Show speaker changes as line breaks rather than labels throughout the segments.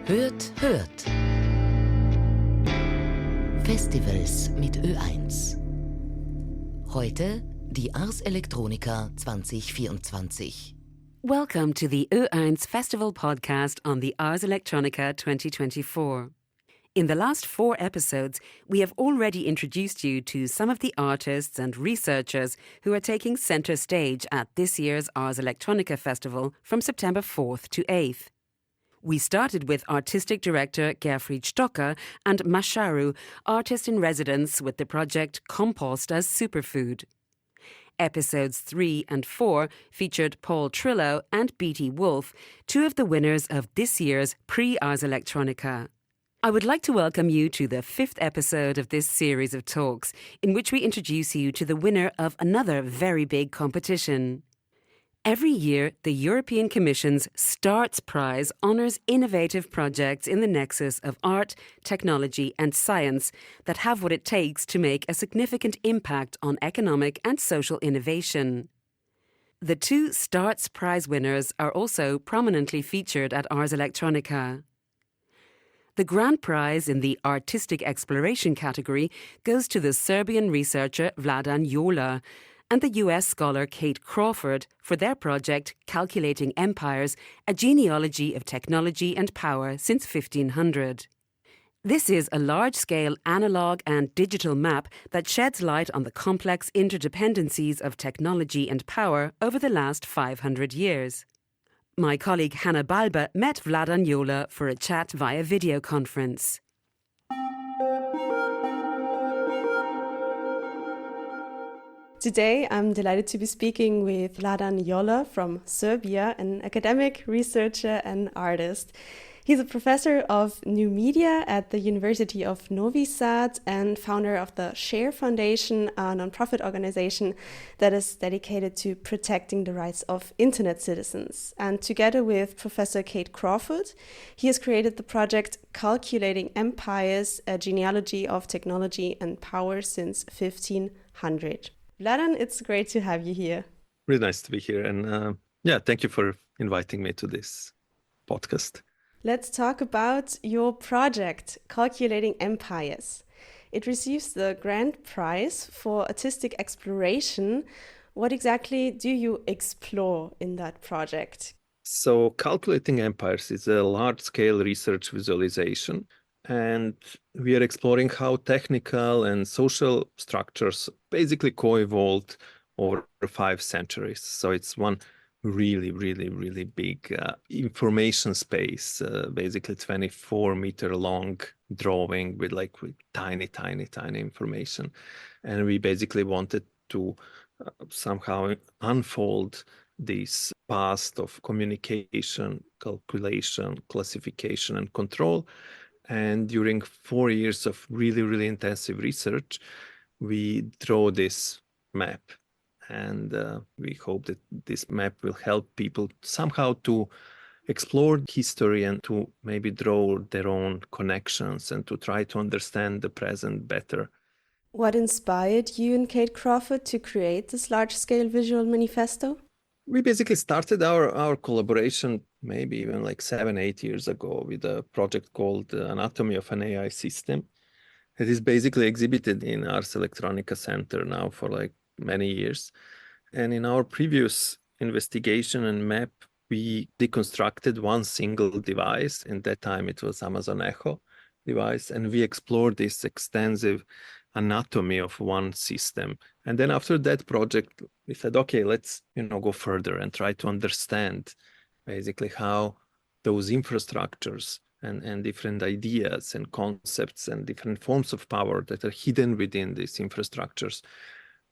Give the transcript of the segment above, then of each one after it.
Hört. Festivals mit Ö1. Heute die Ars Electronica 2024.
Welcome to the Ö1 Festival podcast on the Ars Electronica 2024. In the last 4 episodes, we have already introduced you to some of the artists and researchers who are taking center stage at this year's Ars Electronica Festival from September 4th to 8th. We started with artistic director Gerfried Stocker and Masharu, artist in residence with the project Compost as Superfood. Episodes 3 and 4 featured Paul Trillo and Beatty Wolf, 2 of the winners of this year's Pre-Ars Electronica. I would like to welcome you to the 5th episode of this series of talks, in which we introduce you to the winner of another very big competition. Every year, the European Commission's S+T+ARTS Prize honours innovative projects in the nexus of art, technology and science that have what it takes to make a significant impact on economic and social innovation. The 2 S+T+ARTS Prize winners are also prominently featured at Ars Electronica. The grand prize in the Artistic Exploration category goes to the Serbian researcher Vladan Joler and the US scholar Kate Crawford for their project Calculating Empires, a genealogy of technology and power since 1500. This is a large-scale analog and digital map that sheds light on the complex interdependencies of technology and power over the last 500 years. My colleague Hannah Balba met Vladan Joler for a chat via video conference.
Today, I'm delighted to be speaking with Vladan Joler from Serbia, an academic, researcher and artist. He's a professor of new media at the University of Novi Sad and founder of the SHARE Foundation, a non-profit organization that is dedicated to protecting the rights of internet citizens. And together with Professor Kate Crawford, he has created the project Calculating Empires, a genealogy of technology and power since 1500. Vladan, it's great to have you here.
Really nice to be here. And thank you for inviting me to this podcast.
Let's talk about your project, Calculating Empires. It receives the Grand Prize for Artistic Exploration. What exactly do you explore in that project?
So Calculating Empires is a large-scale research visualization. And we are exploring how technical and social structures basically co-evolved over 5 centuries. So it's one really big information space, basically 24-meter long drawing with tiny information. And we basically wanted to somehow unfold this past of communication, calculation, classification, and control. And during 4 years of really intensive research, we draw this map. And we hope that this map will help people somehow to explore history and to maybe draw their own connections and to try to understand the present better.
What inspired you and Kate Crawford to create this large-scale visual manifesto?
We basically started our collaboration maybe even 7-8 years ago with a project called Anatomy of an AI System. It is basically exhibited in Ars Electronica Center now for many years. And in our previous investigation and map, we deconstructed one single device. In that time, it was Amazon Echo device. And we explored this extensive anatomy of one system. And then after that project, we said, okay, let's go further and try to understand basically how those infrastructures and different ideas and concepts and different forms of power that are hidden within these infrastructures,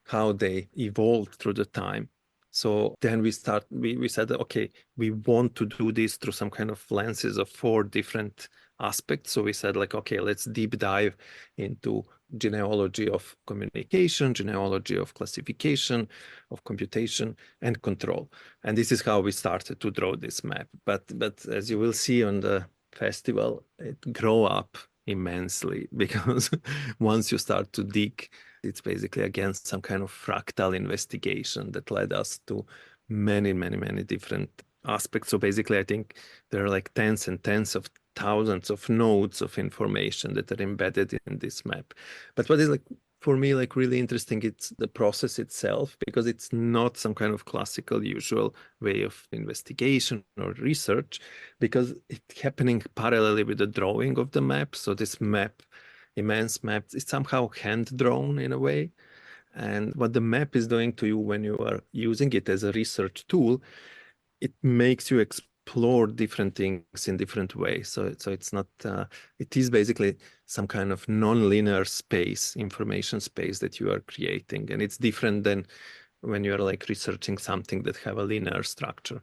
how they evolved through the time. So then we said, okay, we want to do this through some kind of lenses of 4 different aspects. So we said okay, let's deep dive into genealogy of communication, genealogy of classification, of computation and control. And this is how we started to draw this map. But as you will see on the festival, it grew up immensely because once you start to dig, it's basically against some kind of fractal investigation that led us to many different aspects. So basically, I think there are tens and tens of thousands of nodes of information that are embedded in this map. But what is like for me like really interesting, it's the process itself, because it's not some kind of classical usual way of investigation or research, because it's happening parallelly with the drawing of the map. So this map, immense map, is somehow hand drawn in a way. And what the map is doing to you when you are using it as a research tool, it makes you explore different things in different ways. So it's not, it is basically some kind of non-linear space, information space that you are creating. And it's different than when you're like researching something that have a linear structure.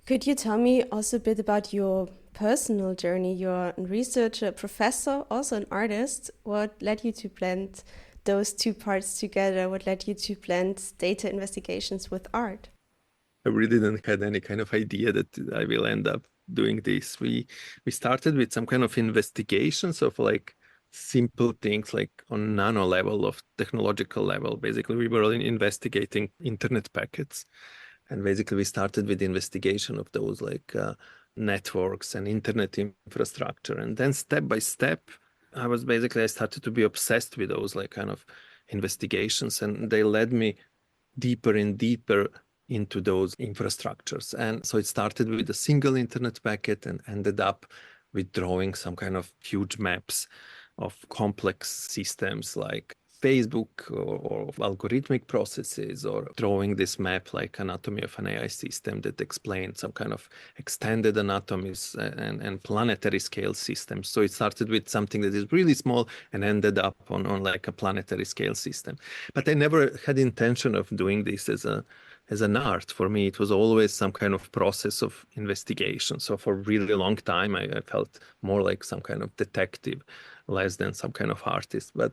Could you tell me also a bit about your personal journey? You're a researcher, professor, also an artist. What led you to blend those two parts together? What led you to blend data investigations with art?
I really didn't have any kind of idea that I will end up doing this. We started with some kind of investigations of like simple things like on nano level of technological level. Basically, we were investigating internet packets. And basically, we started with the investigation of those like networks and internet infrastructure. And then step by step, I started to be obsessed with those like kind of investigations. And they led me deeper and deeper into those infrastructures. And so it started with a single internet packet and ended up with drawing some kind of huge maps of complex systems like Facebook or algorithmic processes, or drawing this map like anatomy of an AI system that explains some kind of extended anatomies and planetary scale systems. So it started with something that is really small and ended up on like a planetary scale system. But I never had intention of doing this as an art. For me, it was always some kind of process of investigation. So for a really long time, I felt more like some kind of detective, less than some kind of artist. But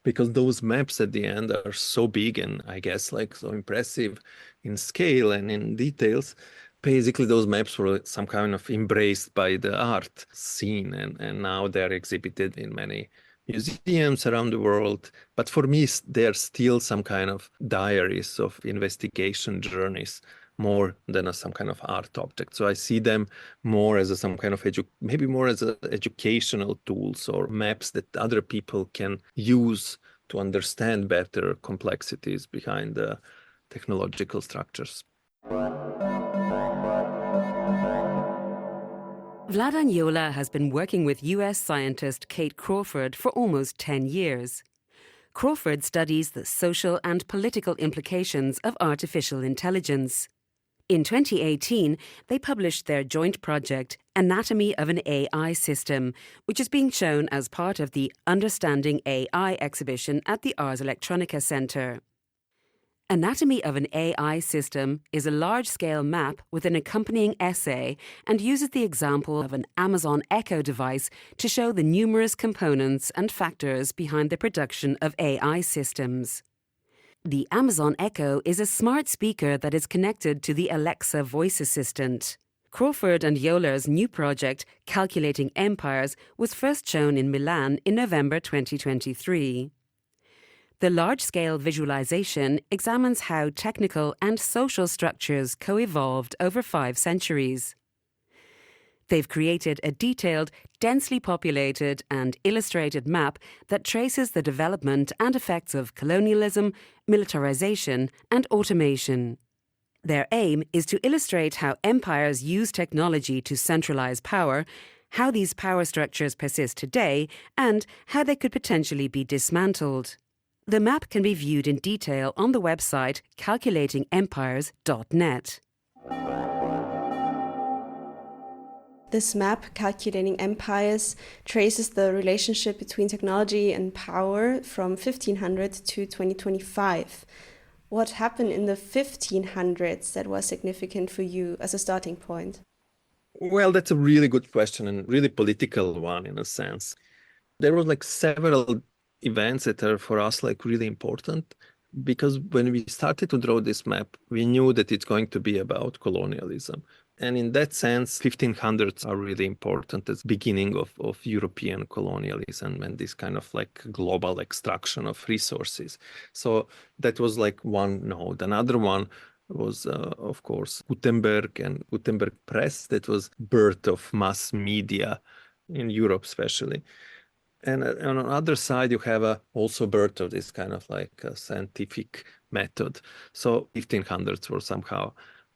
because those maps at the end are so big and I guess like so impressive in scale and in details, basically those maps were some kind of embraced by the art scene, and now they're exhibited in many museums around the world. But for me, they're still some kind of diaries of investigation journeys, more than as some kind of art object. So I see them more as some kind of maybe more as educational tools or maps that other people can use to understand better complexities behind the technological structures.
Vladan Joler has been working with US scientist Kate Crawford for almost 10 years. Crawford studies the social and political implications of artificial intelligence. In 2018, they published their joint project, Anatomy of an AI System, which is being shown as part of the Understanding AI exhibition at the Ars Electronica Center. Anatomy of an AI System is a large-scale map with an accompanying essay and uses the example of an Amazon Echo device to show the numerous components and factors behind the production of AI systems. The Amazon Echo is a smart speaker that is connected to the Alexa voice assistant. Crawford and Joler's new project, Calculating Empires, was first shown in Milan in November 2023. The large-scale visualization examines how technical and social structures co-evolved over 5 centuries. They've created a detailed, densely populated and illustrated map that traces the development and effects of colonialism, militarisation and automation. Their aim is to illustrate how empires use technology to centralise power, how these power structures persist today, and how they could potentially be dismantled. The map can be viewed in detail on the website calculatingempires.net.
This map, Calculating Empires, traces the relationship between technology and power from 1500 to 2025. What happened in the 1500s that was significant for you as a starting point?
Well, that's a really good question and really political one in a sense. There were like several events that are for us like really important, because when we started to draw this map, we knew that it's going to be about colonialism. And in that sense, 1500s are really important as beginning of European colonialism and this kind of like global extraction of resources. So that was like one node. Another one was, of course, Gutenberg and Gutenberg Press. That was birth of mass media in Europe, especially. And on the other side, you have also birth of this kind of like a scientific method. So 1500s were somehow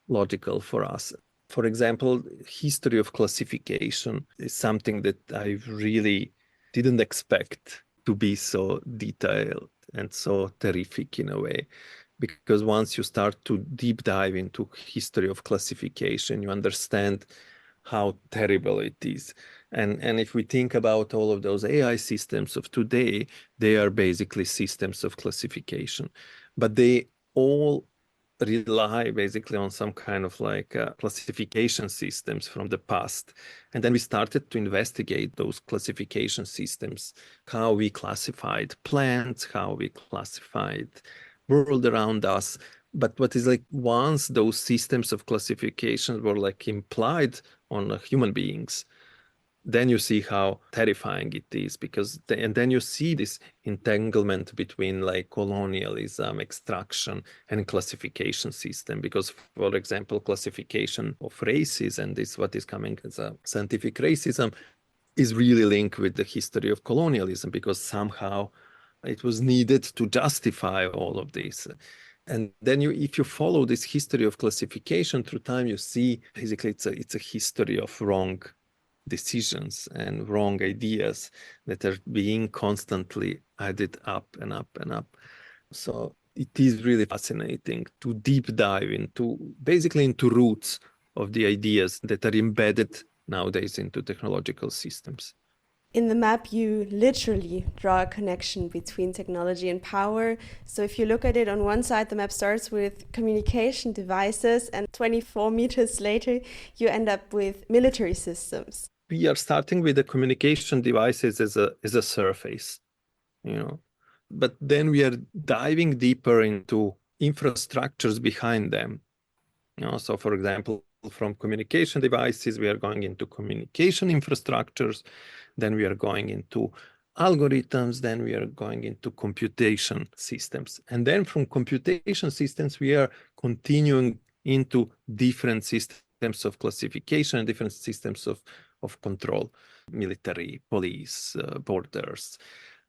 logical for us. For example, history of classification is something that I really didn't expect to be so detailed and so terrific in a way. Because once you start to deep dive into history of classification, you understand how terrible it is. And if we think about all of those AI systems of today, they are basically systems of classification, but they all rely basically on some kind of like classification systems from the past. And then we started to investigate those classification systems, how we classified plants, how we classified world around us. But what is like, once those systems of classification were like implied on human beings, then you see how terrifying it is, because and then you see this entanglement between like colonialism, extraction, and classification system. Because, for example, classification of races and this what is coming as a scientific racism is really linked with the history of colonialism, because somehow it was needed to justify all of this. And then if you follow this history of classification through time, you see basically it's a history of wrong decisions and wrong ideas that are being constantly added up and up and up. So it is really fascinating to deep dive into roots of the ideas that are embedded nowadays into technological systems.
In the map, you literally draw a connection between technology and power. So if you look at it, on one side, the map starts with communication devices, and 24 meters later, you end up with military systems.
We are starting with the communication devices as a surface, but then we are diving deeper into infrastructures behind them. So, for example, from communication devices, we are going into communication infrastructures, then we are going into algorithms, then we are going into computation systems. And then from computation systems, we are continuing into different systems of classification and different systems of control, military, police, borders,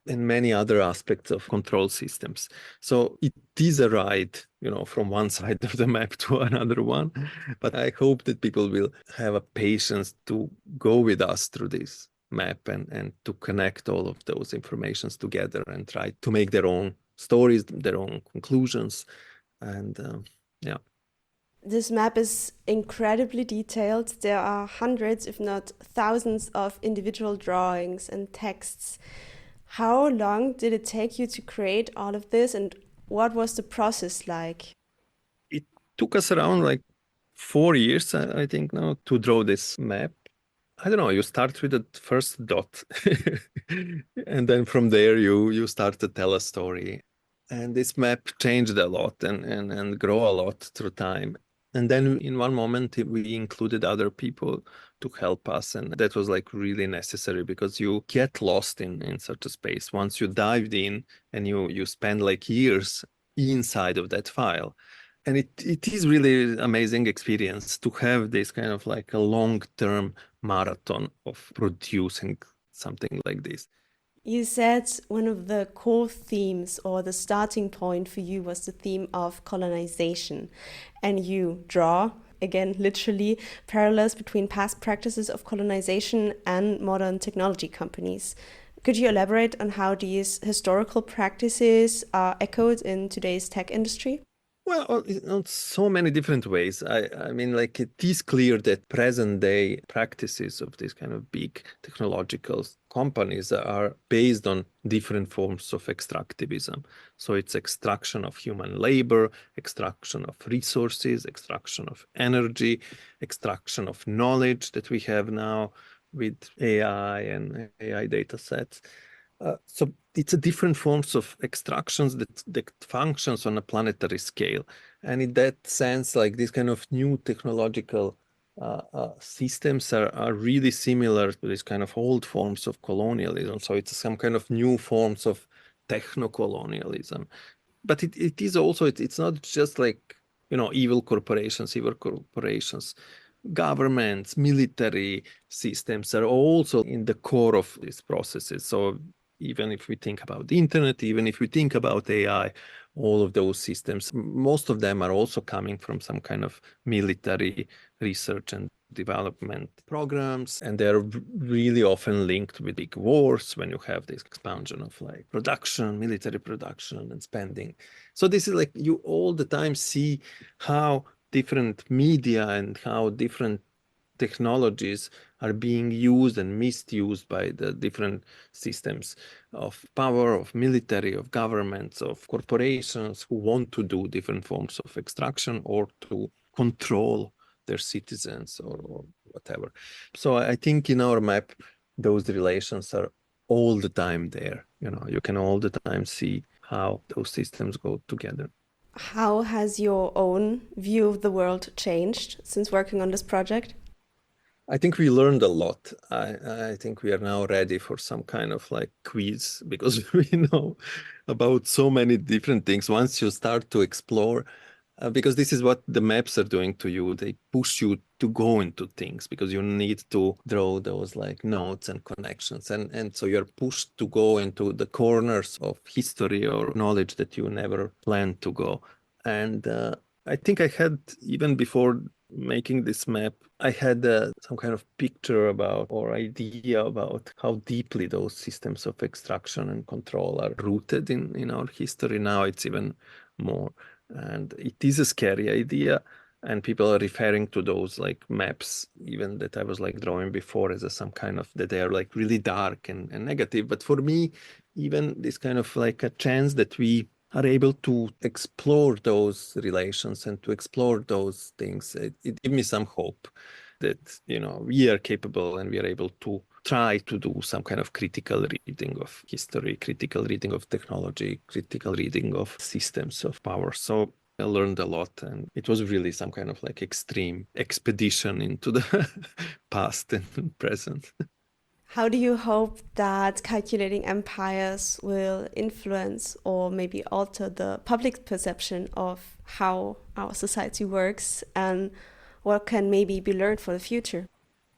and many other aspects of control systems. So it is a ride, from one side of the map to another one. But I hope that people will have a patience to go with us through this map and to connect all of those informations together and try to make their own stories, their own conclusions. And yeah.
This map is incredibly detailed. There are hundreds, if not thousands, of individual drawings and texts. How long did it take you to create all of this, and what was the process like?
It took us around like 4 years, I think now, to draw this map. I don't know, you start with the first dot and then from there you start to tell a story. And this map changed a lot and grow a lot through time. And then in one moment we included other people to help us, and that was like really necessary, because you get lost in such a space once you dived in, and you spend like years inside of that file. And it is really amazing experience to have this kind of like a long-term marathon of producing something like this.
You said one of the core themes, or the starting point for you, was the theme of colonization. And you draw, again, literally, parallels between past practices of colonization and modern technology companies. Could you elaborate on how these historical practices are echoed in today's tech industry?
Well, in so many different ways. I mean, like, it is clear that present day practices of these kind of big technological companies are based on different forms of extractivism. So it's extraction of human labor, extraction of resources, extraction of energy, extraction of knowledge that we have now with AI and AI data sets. So it's a different forms of extractions that functions on a planetary scale. And in that sense, like, these kind of new technological systems are really similar to these kind of old forms of colonialism. So it's some kind of new forms of techno-colonialism. But it is also, it's not just like evil corporations, governments, military systems are also in the core of these processes. So even if we think about the internet, even if we think about AI, all of those systems, most of them are also coming from some kind of military research and development programs, and they're really often linked with big wars when you have this expansion of like production, military production and spending. So this is like you all the time see how different media and how different technologies are being used and misused by the different systems of power, of military, of governments, of corporations who want to do different forms of extraction or to control their citizens or whatever. So I think in our map, those relations are all the time there. You can all the time see how those systems go together.
How has your own view of the world changed since working on this project?
I think we learned a lot. I think we are now ready for some kind of like quiz because we know about so many different things. Once you start to explore, because this is what the maps are doing to you. They push you to go into things because you need to draw those like nodes and connections. And so you're pushed to go into the corners of history or knowledge that you never planned to go. And I think I had, even before making this map, I had some kind of picture about or idea about how deeply those systems of extraction and control are rooted in our history. Now it's even more. And it is a scary idea. And people are referring to those like maps, even that I was like drawing before, as some kind of that they are like really dark and negative. But for me, even this kind of like a chance that we are able to explore those relations and to explore those things, it gives me some hope that, we are capable and we are able to try to do some kind of critical reading of history, critical reading of technology, critical reading of systems of power. So I learned a lot, and it was really some kind of like extreme expedition into the past and present.
How do you hope that calculating empires will influence or maybe alter the public perception of how our society works, and what can maybe be learned for the future?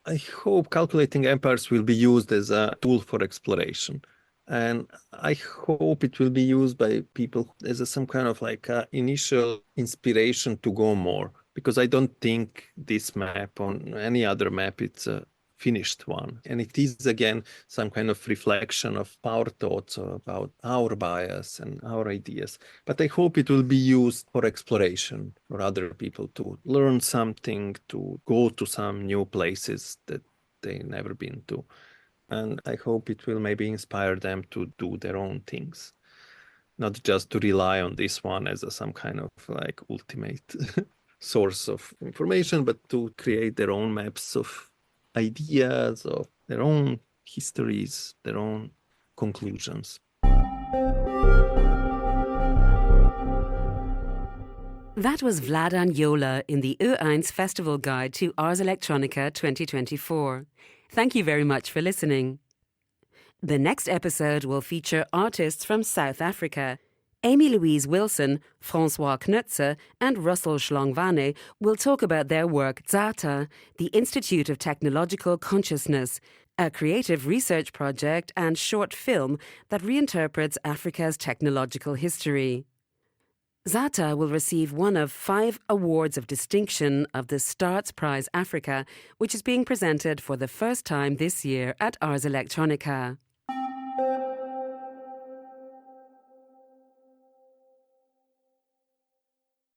I hope calculating empires will be used as a tool for exploration. And I hope it will be used by people as some kind of like initial inspiration to go more. Because I don't think this map on any other map, it's a finished one. And it is, again, some kind of reflection of our thoughts about our bias and our ideas. But I hope it will be used for exploration for other people to learn something, to go to some new places that they never been to. And I hope it will maybe inspire them to do their own things, not just to rely on this one as some kind of like ultimate source of information, but to create their own maps of ideas, of their own histories, their own conclusions.
That was Vladan Joler in the U1 Festival Guide to Ars Electronica 2024. Thank you very much for listening. The next episode will feature artists from South Africa. Amy Louise Wilson, François Knutzer, and Russell Schlongwane will talk about their work Zata, the Institute of Technological Consciousness, a creative research project and short film that reinterprets Africa's technological history. Zata will receive one of 5 awards of distinction of the S+T+ARTS Prize Africa, which is being presented for the first time this year at Ars Electronica.